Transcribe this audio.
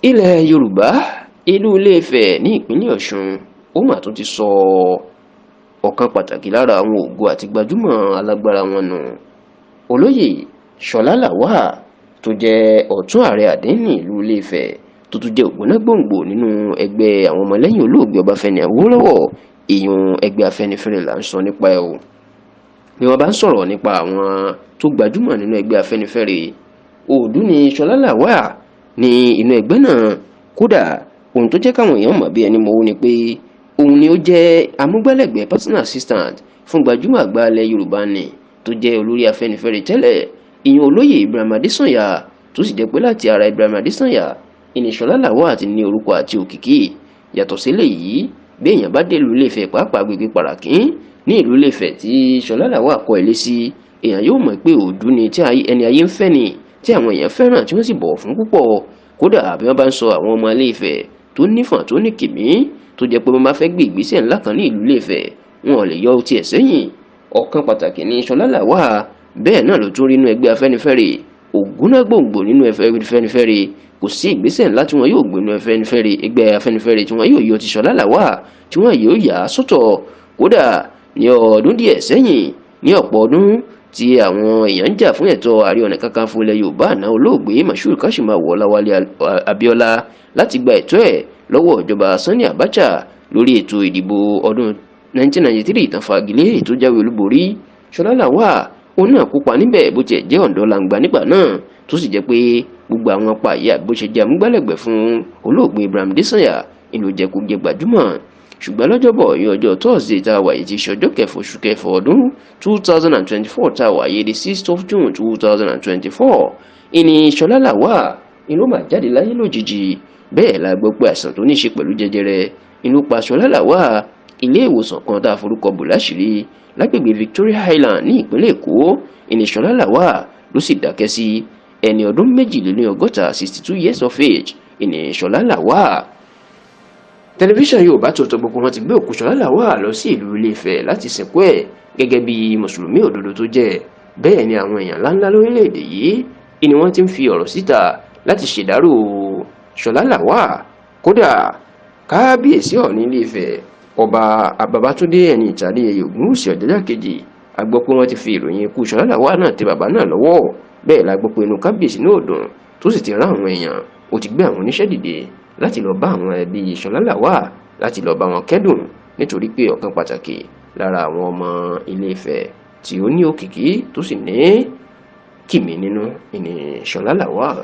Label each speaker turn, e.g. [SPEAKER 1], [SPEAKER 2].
[SPEAKER 1] ilẹ̀ yorùbá ìlú Ilé-Ifẹ̀ ní ìpínlẹ̀ Ọ̀ṣun ó mà tún ti sọ ọ̀kan pàtàkì lára àwọn ògo àti gbajúmọ̀ alágbára wọn nù. olóyè Ṣọlá Lawal tó jẹ́ ọ̀tún ààrẹ àdínní ìlú Ilé-Ifẹ̀ tó tún jẹ́ ògbónágbòǹgbò nínú ẹgbẹ́ àwọn ọmọlẹ́yìn olóògbé Ọbáfẹ́mi Awólọ́wọ̀ ìyún ẹgbẹ́ Afẹ́nifẹ́re là ń sọ nípa ẹ̀ o. bí wọ́n bá ń sọ̀rọ̀ nípa àwọn tó gbajúmọ̀ nínú ẹgbẹ́ Afẹ́nifẹ́re, òòdú ni Ṣọlá Lawal ní inú ẹgbẹ́ náà. kódà ohun tó jẹ́ káwọn èèyàn mọ̀ bí ẹni mọ̀wó ni pé òun ni ó jẹ́ amúgbálẹ́gbẹ̀ẹ́ personal assistant fún gbajúmọ̀ àgbà ilẹ̀ Yorùbá ni tó jẹ́ olórí Afẹ́nifẹ́re tẹ́lẹ̀ ìyẹn olóyè Ibrahim Adésànyà, tó sì jẹ́ pé láti ara Ibrahim Adésànyà ìní Ṣọlá Lawal ti ní orúkọ àti òkìkí. yàtọ̀ sílẹ̀ yìí, bí èèyàn bá dé ìlú Ilé-Ifẹ̀ pàápàá agbègbè Pàràkín ní ìlú Ilé-Ifẹ̀ tí Ṣọlá Lawal kọ́ ilé sí, èèyàn yóò mọ̀ pé òòdú ni tí ẹni ayé ń fẹ́ ni tí àwọn èèyàn fẹ́ràn tí wọ́n sì bọ̀wọ̀ fún púpọ̀. kódà bí wọ́n bá ń sọ àwọn ọmọ Ilé-Ifẹ̀ tó nífọ̀n tó ní kìmí tó jẹ́ pé wọ́n máa fẹ́ gbé ìgbésẹ̀ ńlá kan ní ìlú Ilé-Ifẹ̀, wọn ò lè yọ tiẹ̀ sẹ́yìn. ọ̀kan pàtàkì ni Ṣọlá Lawal, bẹ́ẹ̀ náà ló tún rí inú ẹgbẹ́ Afẹ́nifẹ́re, ògúnnágbòǹgbò nínú Afẹ́nifẹ́re. kò sí ìgbésẹ̀ ńlá tí wọn yóò gbé nínú ẹgbẹ́ Afẹ́nifẹ́re tí wọn yóò yọ ti Ṣọlá Lawal tí wọn yóò yà á sọ́tọ̀. kódà ní ọdún díẹ̀ sẹ́yìn, ní ọ̀pọ̀ ọdún tí àwọn èèyàn ń jà fún ẹ̀tọ́ Ààrẹ Ọ̀nà Kakanfò ilẹ̀ Yorùbá àná olóògbé Moshood Kashimawo Ọláwálé Abíọ́lá láti gba ẹ̀tọ́ ẹ̀ lọ́wọ́ ìjọba Sani Abacha lórí ètò ìdìbò ọdún 1993 ìtàn fagilé ètò jáwé olúborí. Ṣọlá Lawal òun náà kópa níbẹ̀ bó tiẹ̀ jẹ́ ọ̀dọ́langba nígbà náà, tó sì jẹ́ pé gbogbo àwọn apá ìyá bó ṣe jẹ́ amúgbálẹ́gbẹ̀ẹ́ fún olóògbé Ibrahim Adésànyà ìlú jẹ́ kó jẹ́ gbajúmọ̀. ṣùgbọ́n lọ́jọ́bọ̀ ní ọjọ́ Thursday tá a wà yìí ti ṣe ọjọ́ kẹfà oṣù kẹfà ọdún 2024 tá a wà yìí di 6th of June 2024 ìní Ṣọlá Lawal ìlú mà jáde láyé lójijì. bẹ́ẹ̀ la gbọ́ pé àìsàn tó ní ṣe pẹ̀lú jẹjẹrẹ ìlú pa Ṣọlá Lawal. ilé ìwòsàn kan tá a forúkọ bò láṣìírí lágbègbè Victoria Island ní ìpínlẹ̀ Èkó ìní Ṣọlá Lawal ló sì dákẹ́ sí. ẹni ọdún 62 62 years of age ìní Ṣọlá Lawal. tẹlifíṣàn Yorùbá Tòótọ́ gbogbo wọn ti gbé òkú Ṣọlá Lawal lọ sí ìlú Ilé-Ifẹ̀ láti sìnkú ẹ̀ gẹ́gẹ́ bí mùsùlùmí òdodo tó jẹ́. bẹ́ẹ̀ ni àwọn èèyàn ńláńlá lórílẹ̀‐èdè yìí ni wọ́n ti ń fi ọ̀rọ̀ síta láti ṣèdárò Ṣọlá Lawal. kódà kábíyèsí Ọọ̀ni Ilé-Ifẹ̀ ọba Babátúndé ẹni ìtàdé Ògúnwùsì Ọ̀jájá kejì, a gbọ́ pé wọ́n ti fi ìròyìn ikú Ṣọlá Lawal náà tẹ bàbá náà lọ́wọ́. bẹ́ẹ̀ la gbọ́ pé inú kábíyèsí náà dùn, tó sì ti rán àwọn èèyàn, ó ti gbé àwọn oníṣẹ́ dìde láti lọ bá àwọn ẹbí Ṣọlá Lawal láti lọ bá wọn kẹ́dùn, nítorí pé ọ̀kan pàtàkì lára àwọn ọmọ Ilé-Ifẹ̀ tí ó ní òkìkí tó sì ní kìmí nínú ìní Ṣọlá Lawal.